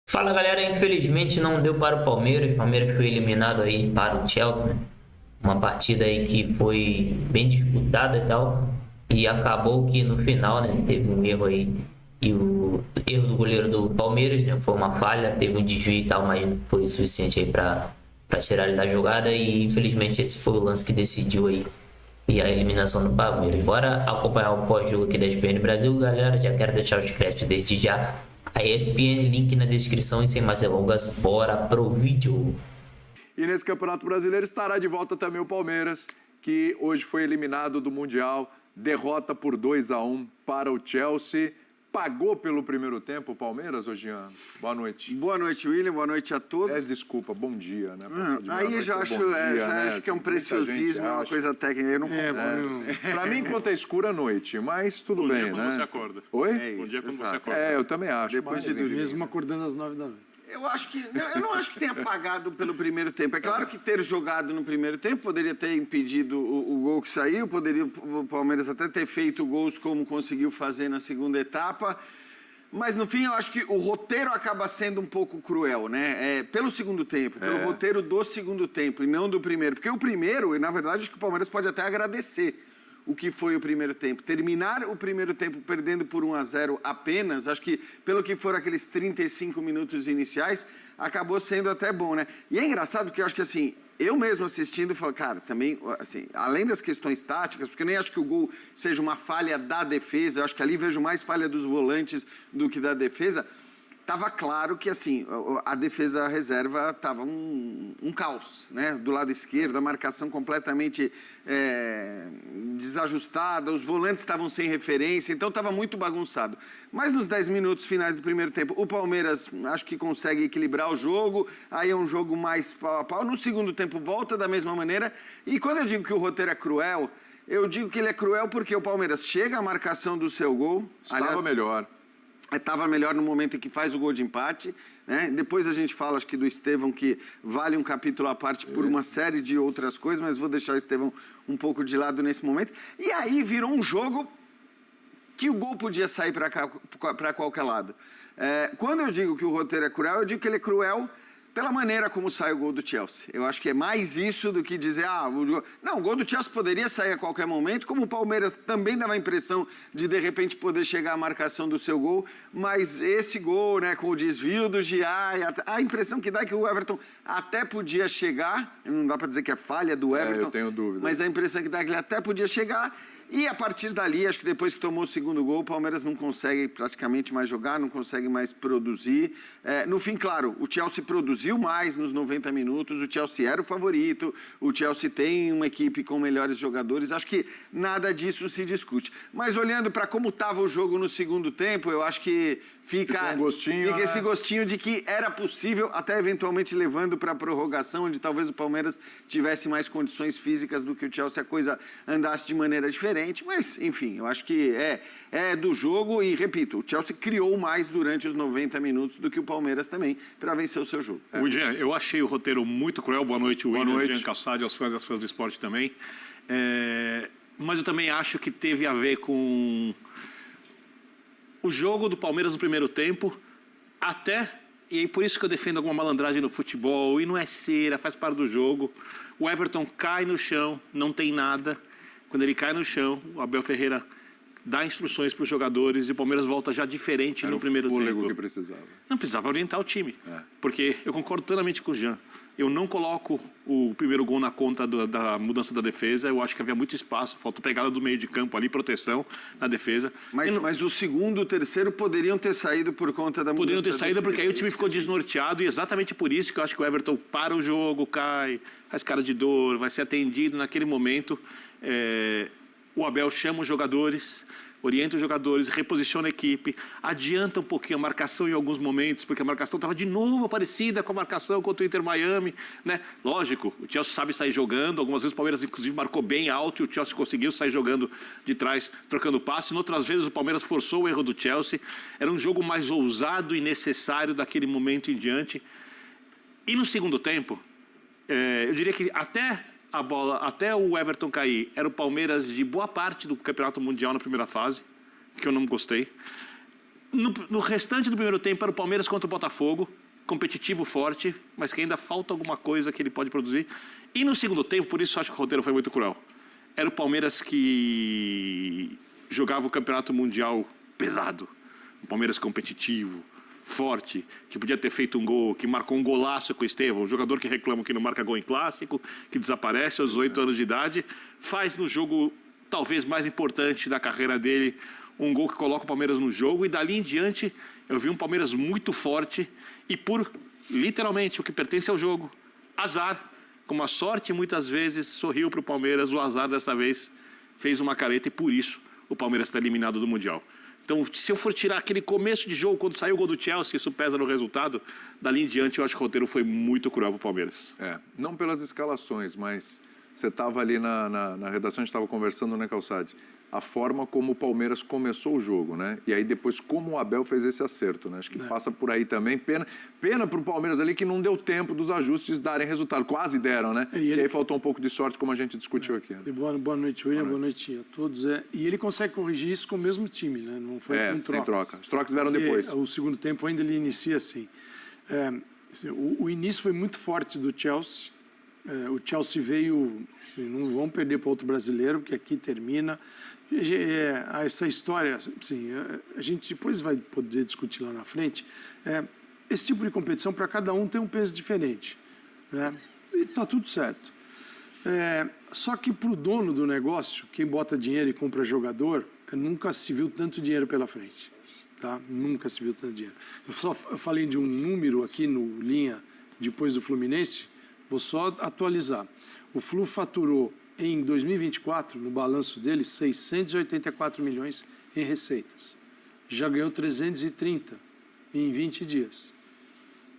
Fala galera, infelizmente não deu para o Palmeiras. O Palmeiras foi eliminado aí para o Chelsea, né? Uma partida aí que foi bem disputada e tal. E acabou que no final, né, teve um erro aí. E o erro do goleiro do Palmeiras, né, foi uma falha, teve um desvio e tal, mas não foi suficiente aí para tirar ele da jogada. E infelizmente esse foi o lance que decidiu aí e a eliminação do Palmeiras. Bora acompanhar o pós-jogo aqui da ESPN Brasil, galera. Já quero deixar os créditos desde já. A ESPN, link na descrição e sem mais delongas, bora pro vídeo. E nesse Campeonato Brasileiro estará de volta também o Palmeiras, que hoje foi eliminado do Mundial, derrota por 2-1 para o Chelsea. Pagou pelo primeiro tempo o Palmeiras, Jean? Boa noite. Boa noite, William. Boa noite a todos. Desculpa, bom dia, né? Aí eu já acho, acho que é um preciosismo, é uma coisa técnica. Eu não Para mim, enquanto é escura, noite, mas tudo bom bem, dia quando né? você acorda. Oi? Bom dia quando você acorda. Eu também acho. Depois de dormir. Mesmo acordando às 9 da noite. Eu não acho que tenha pagado pelo primeiro tempo. É claro que ter jogado no primeiro tempo poderia ter impedido o gol que saiu, poderia o Palmeiras até ter feito gols como conseguiu fazer na segunda etapa. Mas, no fim, eu acho que o roteiro acaba sendo um pouco cruel, né? Pelo segundo tempo, pelo roteiro do segundo tempo e não do primeiro. Porque o primeiro, na verdade, acho que o Palmeiras pode até agradecer o que foi o primeiro tempo. Terminar o primeiro tempo perdendo por 1-0 apenas, acho que pelo que foram aqueles 35 minutos iniciais, acabou sendo até bom, né? E é engraçado porque eu acho que, assim, eu mesmo assistindo, falo, cara, também, assim, além das questões táticas, porque eu nem acho que o gol seja uma falha da defesa, eu acho que ali vejo mais falha dos volantes do que da defesa, estava claro que, assim, a defesa reserva estava um caos, né? Do lado esquerdo, a marcação completamente desajustada, os volantes estavam sem referência, então estava muito bagunçado. Mas nos 10 minutos finais do primeiro tempo, o Palmeiras acho que consegue equilibrar o jogo, aí é um jogo mais pau a pau. No segundo tempo volta da mesma maneira, e quando eu digo que o roteiro é cruel, eu digo que ele é cruel porque o Palmeiras chega à marcação do seu gol. Estava melhor. Estava melhor no momento em que faz o gol de empate, né? Depois a gente fala, acho que do Estevão, que vale um capítulo à parte por uma série de outras coisas, mas vou deixar o Estevão um pouco de lado nesse momento. E aí virou um jogo que o gol podia sair para qualquer lado. Quando eu digo que o roteiro é cruel, eu digo que ele é cruel pela maneira como sai o gol do Chelsea. Eu acho que é mais isso do que dizer, o gol do Chelsea poderia sair a qualquer momento, como o Palmeiras também dava a impressão de repente, poder chegar à marcação do seu gol, mas esse gol, né, com o desvio do Giai, a impressão que dá é que o Everton até podia chegar, não dá para dizer que é falha do Everton, eu tenho dúvida. Mas a impressão que dá é que ele até podia chegar. E a partir dali, acho que depois que tomou o segundo gol, o Palmeiras não consegue praticamente mais jogar, não consegue mais produzir. No fim, claro, o Chelsea produziu mais nos 90 minutos, o Chelsea era o favorito, o Chelsea tem uma equipe com melhores jogadores, acho que nada disso se discute. Mas olhando para como estava o jogo no segundo tempo, eu acho que fica esse gostinho de que era possível, até eventualmente levando para a prorrogação, onde talvez o Palmeiras tivesse mais condições físicas do que o Chelsea, a coisa andasse de maneira diferente. Mas, enfim, eu acho que é do jogo e, repito, o Chelsea criou mais durante os 90 minutos do que o Palmeiras também para vencer o seu jogo. Jean, eu achei o roteiro muito cruel. Boa noite, William, Jean Calçade, aos fãs e às fãs do esporte também. Mas eu também acho que teve a ver com o jogo do Palmeiras no primeiro tempo, e por isso que eu defendo alguma malandragem no futebol, e não é cera, faz parte do jogo. O Everton cai no chão, não tem nada. Quando ele cai no chão, o Abel Ferreira dá instruções para os jogadores e o Palmeiras volta já diferente no primeiro tempo. Que precisava. Não, precisava orientar o time. Porque eu concordo plenamente com o Jean. Eu não coloco o primeiro gol na conta da mudança da defesa. Eu acho que havia muito espaço, faltou pegada do meio de campo ali, proteção na defesa. Mas o segundo e o terceiro poderiam ter saído por conta da mudança. Poderiam ter saído porque aí o time ficou desnorteado e exatamente por isso que eu acho que o Everton para o jogo, cai, faz cara de dor, vai ser atendido naquele momento. O Abel chama os jogadores, orienta os jogadores, reposiciona a equipe, adianta um pouquinho a marcação em alguns momentos, porque a marcação estava de novo parecida com a marcação contra o Inter Miami, né? Lógico, o Chelsea sabe sair jogando, algumas vezes o Palmeiras inclusive marcou bem alto e o Chelsea conseguiu sair jogando de trás, trocando passe, e outras vezes o Palmeiras forçou o erro do Chelsea. Era um jogo mais ousado e necessário daquele momento em diante. E no segundo tempo, eu diria que até o Everton cair, era o Palmeiras de boa parte do Campeonato Mundial na primeira fase, que eu não gostei. No restante do primeiro tempo era o Palmeiras contra o Botafogo, competitivo, forte, mas que ainda falta alguma coisa que ele pode produzir. E no segundo tempo, por isso eu acho que o roteiro foi muito cruel, era o Palmeiras que jogava o Campeonato Mundial pesado. Um Palmeiras competitivo, forte, que podia ter feito um gol, que marcou um golaço com o Estevão, um jogador que reclama que não marca gol em clássico, que desaparece aos 8 anos de idade, faz no jogo talvez mais importante da carreira dele, um gol que coloca o Palmeiras no jogo, e dali em diante eu vi um Palmeiras muito forte e por, literalmente, o que pertence ao jogo, azar, como a sorte muitas vezes sorriu para o Palmeiras, o azar dessa vez fez uma careta e por isso o Palmeiras está eliminado do Mundial. Então, se eu for tirar aquele começo de jogo, quando saiu o gol do Chelsea, isso pesa no resultado, dali em diante eu acho que o roteiro foi muito cruel para o Palmeiras. Não pelas escalações, mas você estava ali na redação, a gente estava conversando, né, Calçade? A forma como o Palmeiras começou o jogo, né? E aí depois como o Abel fez esse acerto, né? Acho que passa por aí também. Pena para o Palmeiras ali que não deu tempo dos ajustes darem resultado. Quase deram, né? E aí faltou um pouco de sorte, como a gente discutiu aqui. Né? Boa noite, William. Boa noite a todos. E ele consegue corrigir isso com o mesmo time, né? Não foi com trocas. Sem troca. Os trocas vieram depois. O segundo tempo ainda ele inicia assim. O início foi muito forte do Chelsea. O Chelsea veio... Assim, não vão perder para outro brasileiro, porque aqui termina... essa história, assim, a gente depois vai poder discutir lá na frente. Esse tipo de competição, para cada um, tem um peso diferente. Né? E está tudo certo. Só que para o dono do negócio, quem bota dinheiro e compra jogador, nunca se viu tanto dinheiro pela frente. Tá? Nunca se viu tanto dinheiro. Eu falei de um número aqui no Linha, depois do Fluminense, vou só atualizar. O Flu faturou em 2024, no balanço dele, 684 milhões em receitas. Já ganhou 330 em 20 dias.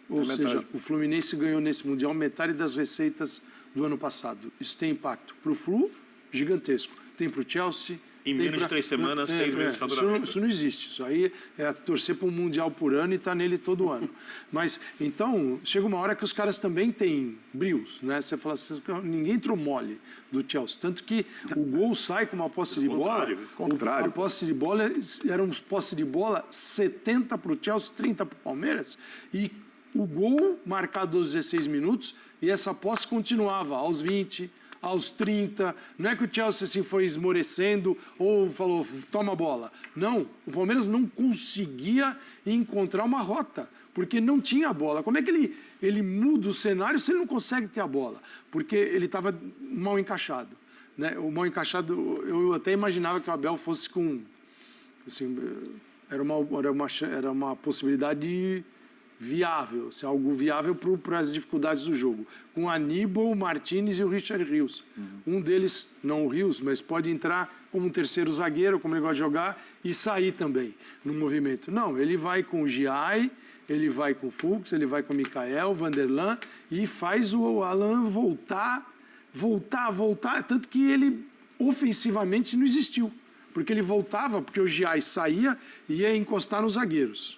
Ou seja, o Fluminense ganhou nesse Mundial metade das receitas do ano passado. Isso tem impacto para o Flu, gigantesco. Tem para o Chelsea... Em menos de 3 semanas, 6 meses de faturamento. Isso não existe. Isso aí é torcer para um Mundial por ano e estar nele todo ano. Mas, então, chega uma hora que os caras também têm brios, né? Você fala assim, ninguém entrou mole do Chelsea. Tanto que o gol sai com uma posse de bola. A posse de bola era uma posse de bola 70 para o Chelsea, 30 para o Palmeiras. E o gol marcado aos 16 minutos e essa posse continuava aos 20, aos 30, não é que o Chelsea assim, foi esmorecendo ou falou, toma a bola. Não, o Palmeiras não conseguia encontrar uma rota, porque não tinha a bola. Como é que ele muda o cenário se ele não consegue ter a bola? Porque ele estava mal encaixado. Né? O mal encaixado, eu até imaginava que o Abel fosse com... Assim, era uma possibilidade viável, assim, algo viável para as dificuldades do jogo. Com Aníbal, Martínez e o Richard Rios. Um deles, não o Rios, mas pode entrar como um terceiro zagueiro, como ele gosta de jogar, e sair também no movimento. Não, ele vai com o Giai, ele vai com o Fux, ele vai com o Mikael, Vanderlan, e faz o Alan voltar. Tanto que ele, ofensivamente, não existiu. Porque ele voltava, porque o Giai saía e ia encostar nos zagueiros.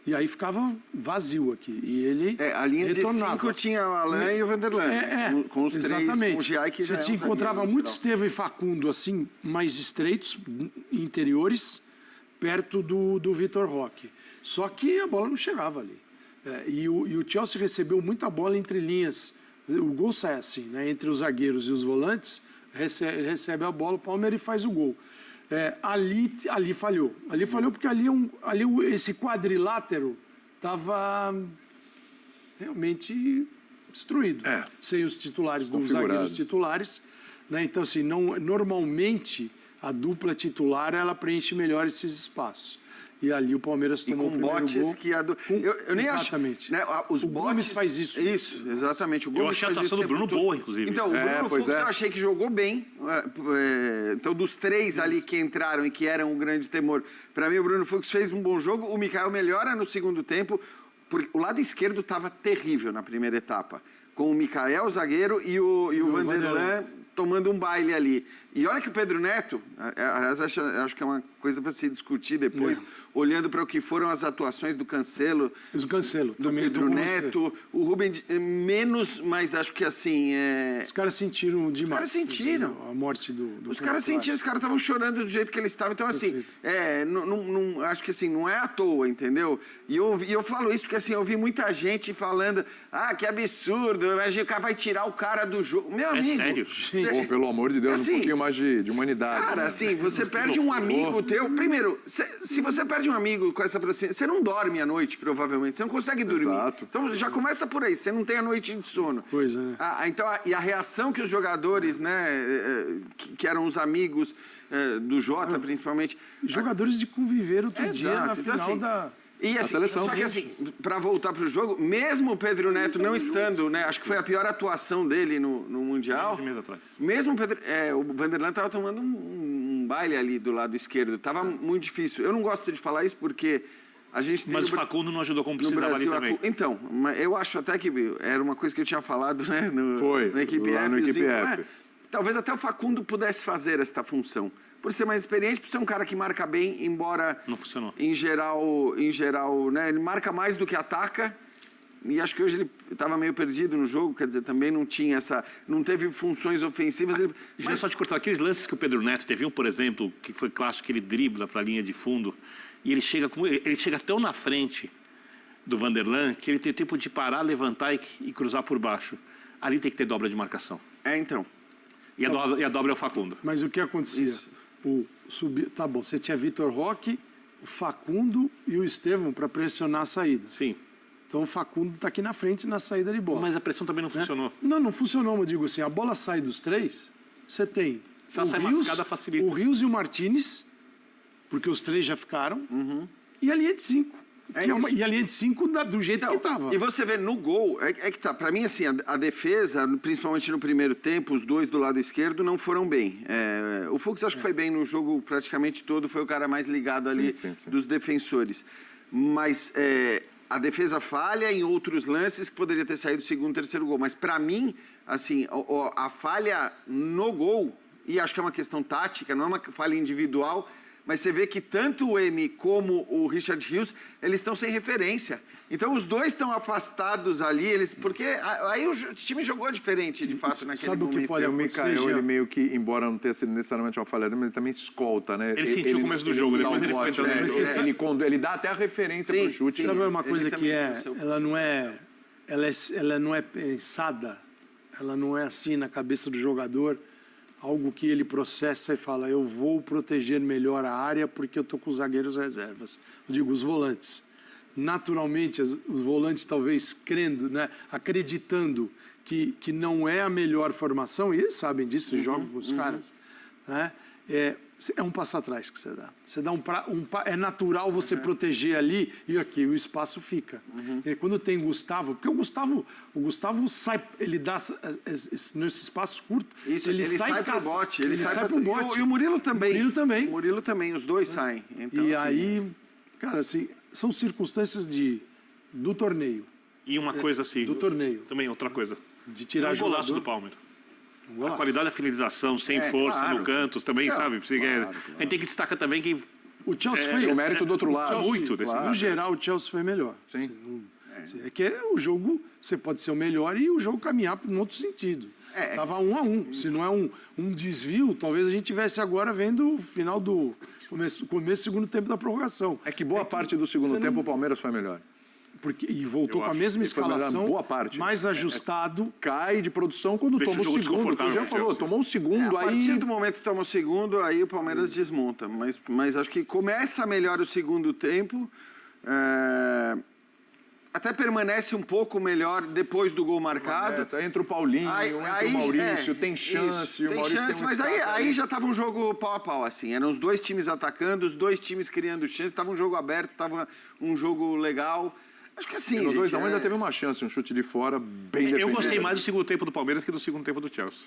E aí ficava vazio aqui. E ele a linha retornava. De 5 tinha o Alain e o Vanderlan. Com os exatamente. 3, com o Giai, que você encontrava muito Estevão e Facundo, assim, mais estreitos, interiores, perto do Vitor Roque. Só que a bola não chegava ali. E o Chelsea recebeu muita bola entre linhas. O gol sai assim, né? Entre os zagueiros e os volantes, recebe a bola, o Palmeiras faz o gol. Ali falhou. Ali falhou porque esse quadrilátero estava realmente destruído. Sem os titulares, dos zagueiros titulares. Né? Então, assim, normalmente, a dupla titular ela preenche melhor esses espaços. E ali o Palmeiras tomou o primeiro gol. Que eu nem exatamente. Acho, né, os o Gomes faz isso. Isso, exatamente. O Gomes eu achei a atuação do Bruno boa, inclusive. Então, o Bruno Fux eu achei que jogou bem. Então, dos 3 ali que entraram e que eram um grande temor, para mim o Bruno Fux fez um bom jogo. O Mikael melhora no segundo tempo. Porque o lado esquerdo estava terrível na primeira etapa. com o Mikael, zagueiro, e o Vanderlan tomando um baile ali. E olha que o Pedro Neto, aliás, acho que é uma coisa para se discutir depois, olhando para o que foram as atuações do Cancelo, O Cancelo, do também Pedro Neto, o Rubem menos, mas acho que assim... Os caras sentiram demais. Os caras sentiram. A morte do Os caras sentiram, os caras estavam chorando do jeito que eles estavam. Então, assim, acho que assim, não é à toa, entendeu? E eu falo isso porque, assim, eu vi muita gente falando, que absurdo, imagina, o cara vai tirar o cara do jogo. Meu amigo... sério? Pô, pelo amor de Deus, assim, um pouquinho mais de humanidade. Cara, né? assim, você perde um amigo teu. Primeiro, se você perde um amigo com essa proximidade, você não dorme à noite, provavelmente. Você não consegue dormir. Exato. Então já começa por aí, você não tem a noite de sono. Pois é. Então, e a reação que os jogadores, né, que eram os amigos do Jota, principalmente. Jogadores de conviver outro dia na Exato. final Então, assim, da... E assim, seleção. só que assim, para voltar pro jogo, mesmo o Pedro Neto não estando, né, acho que foi a pior atuação dele no Mundial. De mês atrás. Mesmo o Vanderlan estava tomando um baile ali do lado esquerdo, tava muito difícil. Eu não gosto de falar isso porque a gente tem Mas o Facundo não ajudou como no precisava ali Brasil também. Então, eu acho até que era uma coisa que eu tinha falado, né, Foi, na equipe lá F. no equipe F. Talvez até o Facundo pudesse fazer esta função. Por ser mais experiente, por ser um cara que marca bem, embora... Não funcionou. Em geral, né, ele marca mais do que ataca. E acho que hoje ele estava meio perdido no jogo, quer dizer, também não tinha não teve funções ofensivas. Deixa eu só te cortar. Aqueles lances que o Pedro Neto teve, por exemplo, que foi clássico, que ele dribla para a linha de fundo, e ele chega tão na frente do Vanderlan que ele tem tempo de parar, levantar e cruzar por baixo. Ali tem que ter dobra de marcação. Então. E a dobra é o Facundo. Mas o que acontecia? Tá bom, você tinha Vitor Roque, o Facundo e o Estevão para pressionar a saída. Sim. Então o Facundo está aqui na frente na saída de bola. Mas a pressão também não funcionou. Não funcionou, mas eu digo assim, a bola sai dos três, você tem o Rios e o Martínez, porque os três já ficaram, e a linha de 5. E a linha de 5 do jeito que estava. E você vê no gol, que tá, para mim assim, a defesa, principalmente no primeiro tempo, os dois do lado esquerdo não foram bem. O Fux acho que foi bem no jogo praticamente todo, foi o cara mais ligado ali dos defensores. Mas a defesa falha em outros lances que poderia ter saído o segundo, terceiro gol. Mas para mim, assim, a falha no gol, e acho que é uma questão tática, não é uma falha individual, mas você vê que tanto o M como o Richard Rios, eles estão sem referência. Então, os dois estão afastados ali, porque aí o time jogou diferente, de fato, naquele Sabe momento. o que pode O acontecer, Mikael, ele Jean? meio que, embora não tenha sido necessariamente uma falha, mas ele também escolta, né? Ele sentiu o começo do jogo, depois ele foi entrando. Ele dá até a referência pro chute. Sabe uma coisa Ele que também ela não é pensada, ela não é assim na cabeça do jogador, algo que ele processa e fala, eu vou proteger melhor a área porque eu estou com os zagueiros reservas. Eu digo, os volantes. Naturalmente, os volantes talvez crendo, né, acreditando que não é a melhor formação, e eles sabem disso, jogam com os caras, né, é um passo atrás que você dá. Você dá é natural você proteger ali e aqui o espaço fica. E quando tem Gustavo, porque o Gustavo sai, ele dá nesse espaço curto, Isso, ele sai pro bote. Ele sai pro bote. E o Murilo também. O Murilo também, os dois saem. Então, e assim, aí, cara, assim, são circunstâncias do torneio. E uma coisa assim... Do torneio. Também outra coisa. De tirar o golaço jogador. do Palmeiras. Um golaço. A qualidade da finalização, sem força, claro. no cantos também, sabe? A gente tem que destacar também que... O Chelsea foi... o mérito do outro lado. Chelsea, muito desse No geral, o Chelsea foi melhor. Sim. É que o jogo, você pode ser o melhor e o jogo caminhar para um outro sentido. Tava 1-1. Se não é um desvio, talvez a gente tivesse agora vendo o final do começo do segundo tempo da prorrogação. É que boa parte do segundo tempo o Palmeiras foi melhor. E voltou com a mesma que foi melhor, escalação, boa parte. mais ajustado. Cai de produção quando Deixa toma o jogo o segundo. Tu desconfortável já pro falou, Chelsea. tomou o segundo, a aí... partir do momento que toma o segundo, aí o Palmeiras desmonta. Mas acho que começa melhor o segundo tempo. Até permanece um pouco melhor depois do gol marcado. Entra o Paulinho, entra o Maurício, tem chance. Isso, o Maurício chance, tem um mas escape aí já estava um jogo pau a pau, assim. Eram os dois times atacando, os dois times criando chance. Estava um jogo aberto, estava um jogo legal. Acho que assim, no gente, 2-1 ainda teve uma chance, um chute de fora bem defendido. Eu gostei mais do segundo tempo do Palmeiras que do segundo tempo do Chelsea.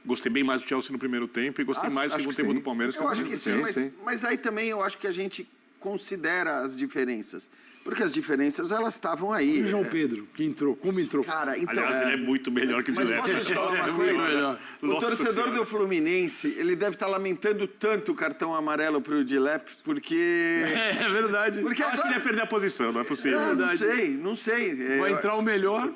Gostei bem mais do Chelsea no primeiro tempo e gostei mais do segundo tempo do Palmeiras que Eu no acho primeiro que tempo. sim, mas aí também eu acho que a gente considera as diferenças. Porque as diferenças, elas estavam aí. E o João Pedro, que entrou, como entrou? Cara, então... Aliás, ele é muito melhor que o Mas Giuseppe. posso te falar uma muito coisa? melhor. O Nossa torcedor Senhora. do Fluminense, ele deve estar lamentando tanto o cartão amarelo pro Dilep, porque... É verdade. Porque Eu acho que ele ia perder a posição, não é possível. Não sei. Vai entrar o melhor.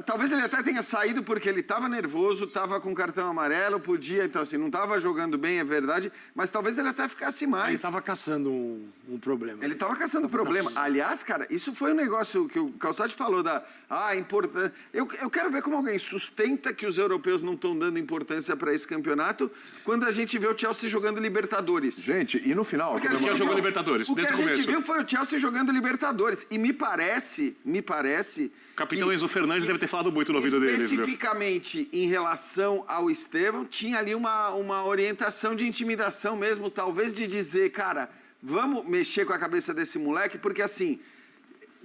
Talvez ele até tenha saído porque ele estava nervoso, estava com cartão amarelo, podia, então assim, não estava jogando bem, é verdade, mas talvez ele até ficasse Ele mais. estava caçando um problema. Ele estava caçando problema. Aliás, cara, isso foi um negócio que o Calçade falou da... importância. Eu quero ver como alguém sustenta que os europeus não estão dando importância para esse campeonato quando a gente vê o Chelsea jogando Libertadores. Gente, e no final? Porque a gente Chelsea viu- jogou Libertadores, O que desde a o gente começo. viu foi o Chelsea jogando Libertadores. E me parece... O capitão que- Enzo Fernandes deve ter falado muito no ouvido deles, viu? Especificamente em relação ao Estevão, tinha ali uma orientação de intimidação mesmo, talvez de dizer, cara, vamos mexer com a cabeça desse moleque, porque assim,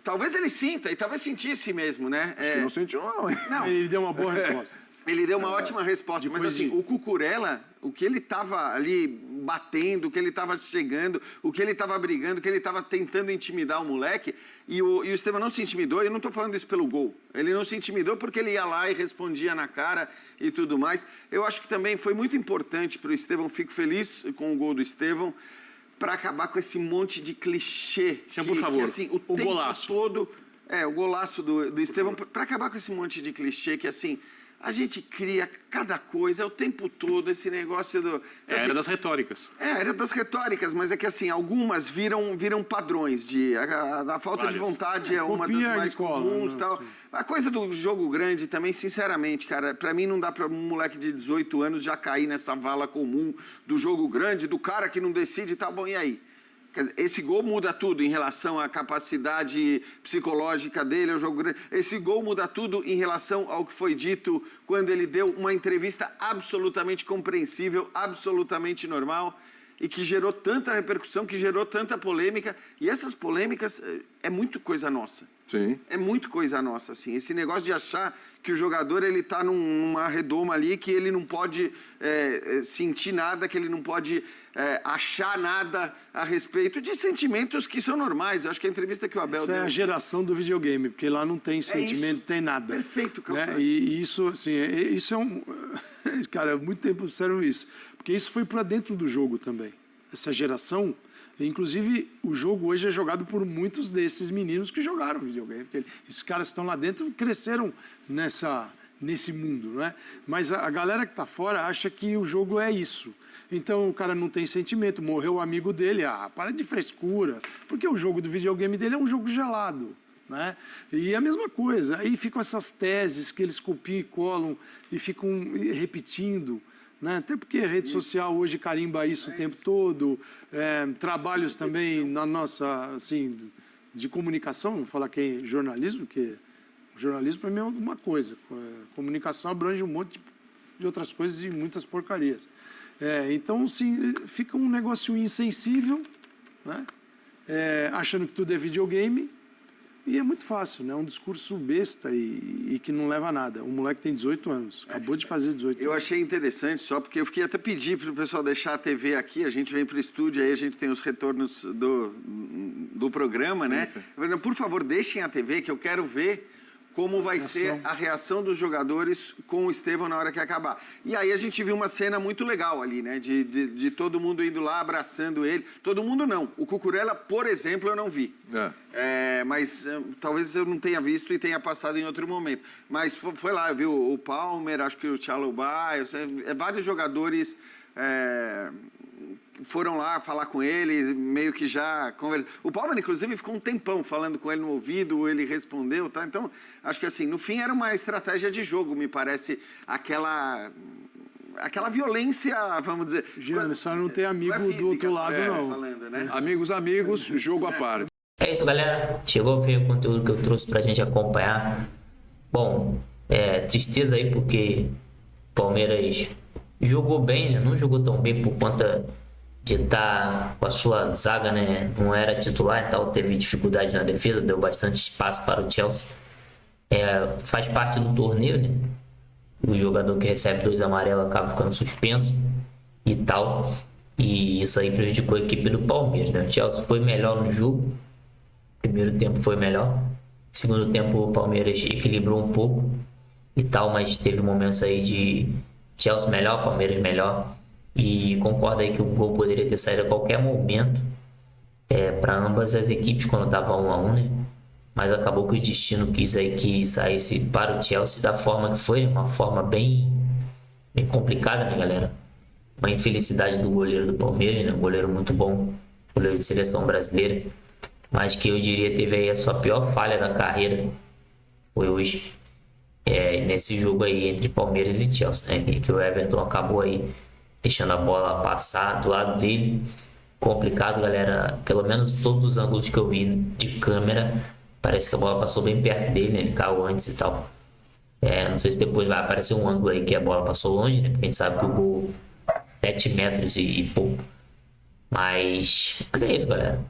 talvez ele sinta, e talvez sentisse mesmo, né? Não sentiu, não, hein? Não, Ele deu uma boa resposta. ele deu uma ótima resposta, mas Depois assim, de- o Cucurella, o que ele estava ali batendo, o que ele estava chegando, o que ele estava brigando, o que ele estava tentando intimidar o moleque, e o Estevão não se intimidou, eu não estou falando isso pelo gol, ele não se intimidou porque ele ia lá e respondia na cara e tudo mais. Eu acho que também foi muito importante para o Estevão, fico feliz com o gol do Estevão, para acabar com esse monte de clichê. Chama, por favor, assim, o tempo golaço. todo... o golaço do Estevão, para acabar com esse monte de clichê que, assim, a gente cria cada coisa o tempo todo, esse negócio do... É a assim, era das retóricas. era das retóricas, mas é que, assim, algumas viram padrões de... A falta de Várias. vontade é uma das copia e mais cola, comuns né, e tal. assim. A coisa do jogo grande também, sinceramente, cara, pra mim não dá pra um moleque de 18 anos já cair nessa vala comum do jogo grande, do cara que não decide e tal. Bom, e aí? Quer dizer, esse gol muda tudo em relação à capacidade psicológica dele, ao jogo grande. Esse gol muda tudo em relação ao que foi dito quando ele deu uma entrevista absolutamente compreensível, absolutamente normal e que gerou tanta repercussão, que gerou tanta polêmica. E essas polêmicas é muito coisa nossa. Sim. É muito coisa nossa, assim. Esse negócio de achar que o jogador ele está numa redoma ali, que ele não pode sentir nada, que ele não pode achar nada a respeito de sentimentos que são normais. Eu acho que a entrevista que o Abel Essa é deu... a geração do videogame, porque lá não tem sentimento, isso. tem nada. Perfeito, né? Calçado. E isso, assim, isso é um... Cara, há muito tempo eu observo isso. Porque isso foi para dentro do jogo também. Essa geração... Inclusive, o jogo hoje é jogado por muitos desses meninos que jogaram videogame. Esses caras que estão lá dentro cresceram nesse mundo, né? Mas a galera que está fora acha que o jogo é isso. Então, o cara não tem sentimento, morreu o amigo dele, para de frescura. Porque o jogo do videogame dele é um jogo gelado, né? E a mesma coisa. Aí ficam essas teses que eles copiam e colam e ficam repetindo. Né? Até porque a rede social hoje carimba isso o tempo todo, trabalhos também na nossa, assim, de comunicação, vou falar que é jornalismo, porque jornalismo para mim é uma coisa, comunicação abrange um monte de outras coisas e muitas porcarias. Então, assim, fica um negócio insensível, né? Achando que tudo é videogame. E é muito fácil, né? Um discurso besta e que não leva a nada. O moleque tem 18 anos, acabou de fazer 18 anos. Eu achei interessante só porque eu fiquei até pedir para o pessoal deixar a TV aqui, a gente vem para o estúdio, aí a gente tem os retornos do programa, né? Eu falei, por favor, deixem a TV que eu quero ver como vai ser a reação dos jogadores com o Estevão na hora que acabar. E aí a gente viu uma cena muito legal ali, né? De todo mundo indo lá, abraçando ele. Todo mundo não. O Cucurella, por exemplo, eu não vi. Mas talvez eu não tenha visto e tenha passado em outro momento. Mas foi lá, eu vi o Palmer, acho que o Chalobah, vários jogadores... foram lá falar com ele, meio que já conversaram. O Palmer, inclusive, ficou um tempão falando com ele no ouvido, ele respondeu, tá? Então, acho que assim, no fim era uma estratégia de jogo, me parece, aquela violência, vamos dizer... Giano, só não tem amigo não é do outro física, lado, não. falando, né? Amigos, jogo à parte. É isso, galera. Chegou o conteúdo que eu trouxe pra gente acompanhar. Bom, tristeza aí porque o Palmeiras jogou bem, né? Não jogou tão bem por conta de estar com a sua zaga, né? Não era titular, então teve dificuldade na defesa, deu bastante espaço para o Chelsea. Faz parte do torneio, né? O jogador que recebe 2 amarelos acaba ficando suspenso e tal. E isso aí prejudicou a equipe do Palmeiras, né? O Chelsea foi melhor no jogo, Primeiro tempo foi melhor. Segundo tempo o Palmeiras equilibrou um pouco e tal, mas teve momentos aí de Chelsea melhor, Palmeiras melhor. E concordo aí que o gol poderia ter saído a qualquer momento para ambas as equipes quando estava 1-1, né? Mas acabou que o destino quis aí que saísse para o Chelsea da forma que foi, uma forma bem complicada, né, galera? Uma infelicidade do goleiro do Palmeiras, né? Um goleiro muito bom, goleiro de seleção brasileira, mas que eu diria teve aí a sua pior falha da carreira, foi hoje, nesse jogo aí entre Palmeiras e Chelsea, né? Que o Everton acabou aí deixando a bola passar do lado dele. Complicado, galera. Pelo menos todos os ângulos que eu vi de câmera, parece que a bola passou bem perto dele, né? Ele caiu antes e tal. Não sei se depois vai aparecer um ângulo aí que a bola passou longe, né? Porque a gente sabe que o gol 7 metros e pouco. Mas é isso, galera.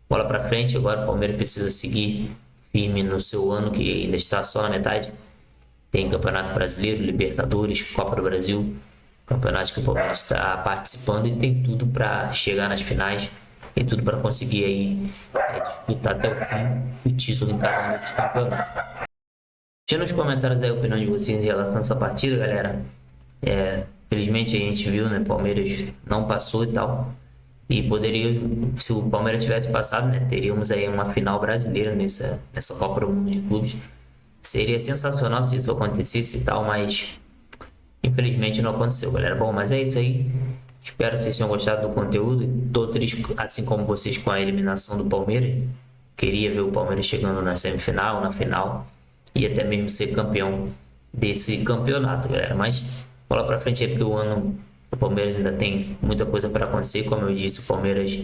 Bola pra frente. Agora o Palmeiras precisa seguir firme no seu ano, que ainda está só na metade. Tem Campeonato Brasileiro, Libertadores, Copa do Brasil. Campeonatos que o Palmeiras está participando e tem tudo para chegar nas finais. Tem tudo para conseguir aí disputar até o fim o título em cada um desses campeonatos. Deixa nos comentários aí a opinião de vocês em relação a essa partida, galera. Felizmente a gente viu, né? Palmeiras não passou e tal. E poderia, se o Palmeiras tivesse passado, né? Teríamos aí uma final brasileira nessa Copa do Mundo de Clubes. Seria sensacional se isso acontecesse e tal, mas infelizmente não aconteceu, galera. Bom, mas é isso aí. Espero que vocês tenham gostado do conteúdo. Tô triste, assim como vocês, com a eliminação do Palmeiras. Queria ver o Palmeiras chegando na semifinal, na final. E até mesmo ser campeão desse campeonato, galera. Mas bola pra frente aí, porque o ano do Palmeiras ainda tem muita coisa para acontecer. Como eu disse, o Palmeiras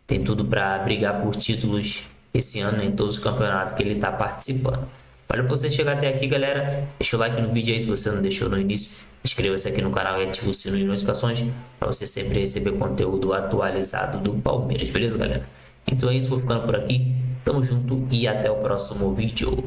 tem tudo para brigar por títulos esse ano em todos os campeonatos que ele tá participando. Valeu por você chegar até aqui, galera. Deixa o like no vídeo aí se você não deixou no início. Inscreva-se aqui no canal e ative o sino de notificações para você sempre receber conteúdo atualizado do Palmeiras, beleza, galera? Então é isso, vou ficando por aqui. Tamo junto e até o próximo vídeo.